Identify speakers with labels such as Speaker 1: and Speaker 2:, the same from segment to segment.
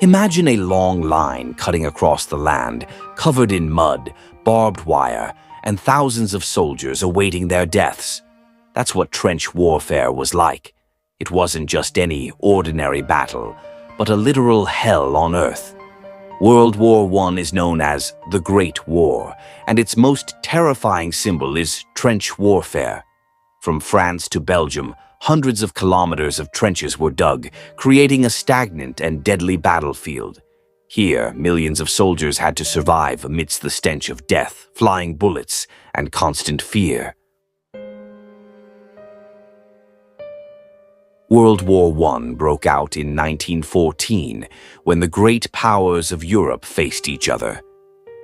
Speaker 1: Imagine a long line cutting across the land, covered in mud, barbed wire, and thousands of soldiers awaiting their deaths. That's what trench warfare was like. It wasn't just any ordinary battle, but a literal hell on earth. World War I is known as the Great War, and its most terrifying symbol is trench warfare. From France to Belgium, hundreds of kilometers of trenches were dug, creating a stagnant and deadly battlefield. Here, millions of soldiers had to survive amidst the stench of death, flying bullets, and constant fear. World War I broke out in 1914, when the great powers of Europe faced each other.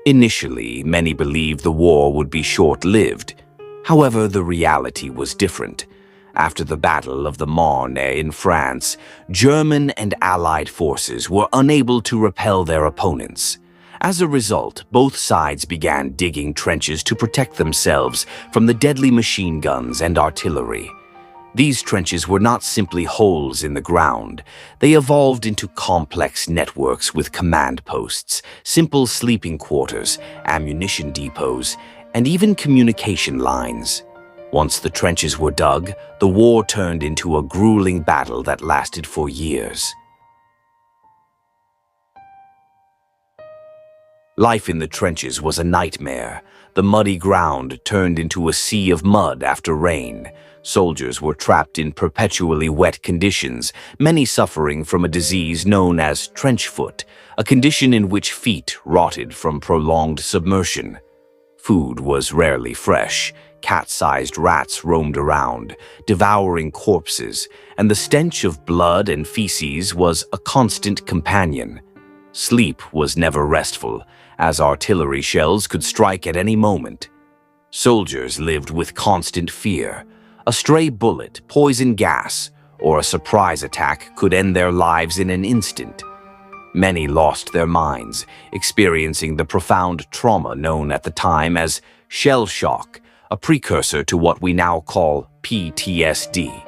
Speaker 1: Initially, many believed the war would be short-lived. However, the reality was different. After the Battle of the Marne in France, German and Allied forces were unable to repel their opponents. As a result, both sides began digging trenches to protect themselves from the deadly machine guns and artillery. These trenches were not simply holes in the ground. They evolved into complex networks with command posts, simple sleeping quarters, ammunition depots, and even communication lines. Once the trenches were dug, the war turned into a grueling battle that lasted for years. Life in the trenches was a nightmare. The muddy ground turned into a sea of mud after rain. Soldiers were trapped in perpetually wet conditions, many suffering from a disease known as trench foot, a condition in which feet rotted from prolonged submersion. Food was rarely fresh. Cat-sized rats roamed around, devouring corpses, and the stench of blood and feces was a constant companion. Sleep was never restful, as artillery shells could strike at any moment. Soldiers lived with constant fear. A stray bullet, poison gas, or a surprise attack could end their lives in an instant. Many lost their minds, experiencing the profound trauma known at the time as shell shock, a precursor to what we now call PTSD.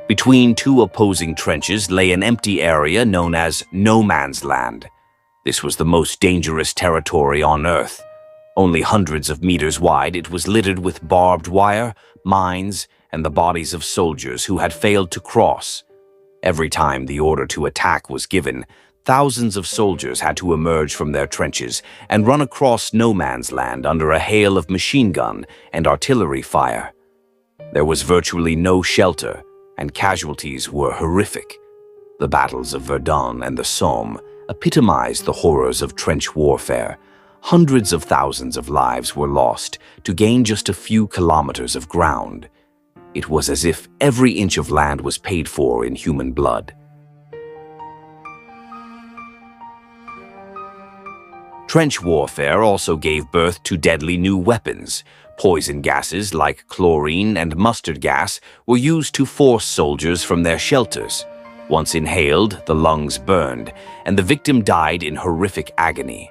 Speaker 1: Between two opposing trenches lay an empty area known as no man's land. This was the most dangerous territory on Earth. Only hundreds of meters wide, it was littered with barbed wire, mines, and the bodies of soldiers who had failed to cross. Every time the order to attack was given, thousands of soldiers had to emerge from their trenches and run across no man's land under a hail of machine gun and artillery fire. There was virtually no shelter, and casualties were horrific. The battles of Verdun and the Somme epitomized the horrors of trench warfare. Hundreds of thousands of lives were lost to gain just a few kilometers of ground. It was as if every inch of land was paid for in human blood. Trench warfare also gave birth to deadly new weapons. Poison gases like chlorine and mustard gas were used to force soldiers from their shelters. Once inhaled, the lungs burned, and the victim died in horrific agony.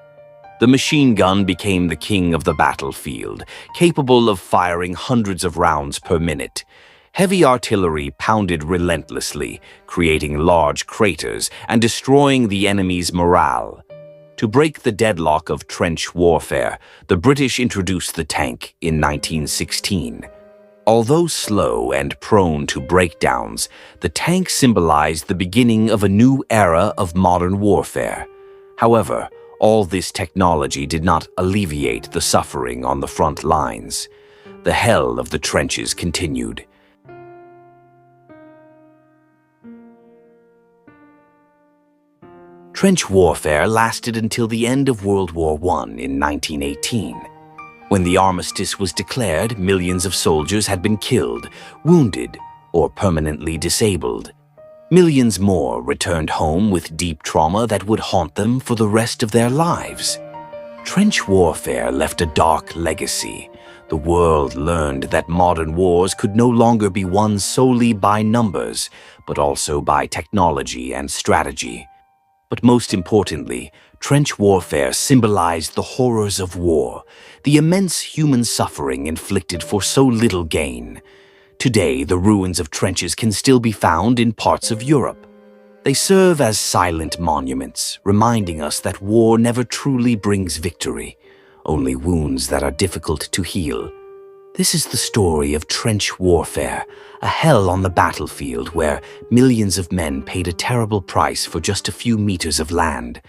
Speaker 1: The machine gun became the king of the battlefield, capable of firing hundreds of rounds per minute. Heavy artillery pounded relentlessly, creating large craters and destroying the enemy's morale. To break the deadlock of trench warfare, the British introduced the tank in 1916. Although slow and prone to breakdowns, the tank symbolized the beginning of a new era of modern warfare. However, all this technology did not alleviate the suffering on the front lines. The hell of the trenches continued. Trench warfare lasted until the end of World War I in 1918. When the armistice was declared, millions of soldiers had been killed, wounded, or permanently disabled. Millions more returned home with deep trauma that would haunt them for the rest of their lives. Trench warfare left a dark legacy. The world learned that modern wars could no longer be won solely by numbers, but also by technology and strategy. But most importantly, trench warfare symbolized the horrors of war, the immense human suffering inflicted for so little gain. Today, the ruins of trenches can still be found in parts of Europe. They serve as silent monuments, reminding us that war never truly brings victory, only wounds that are difficult to heal. This is the story of trench warfare, a hell on the battlefield where millions of men paid a terrible price for just a few meters of land.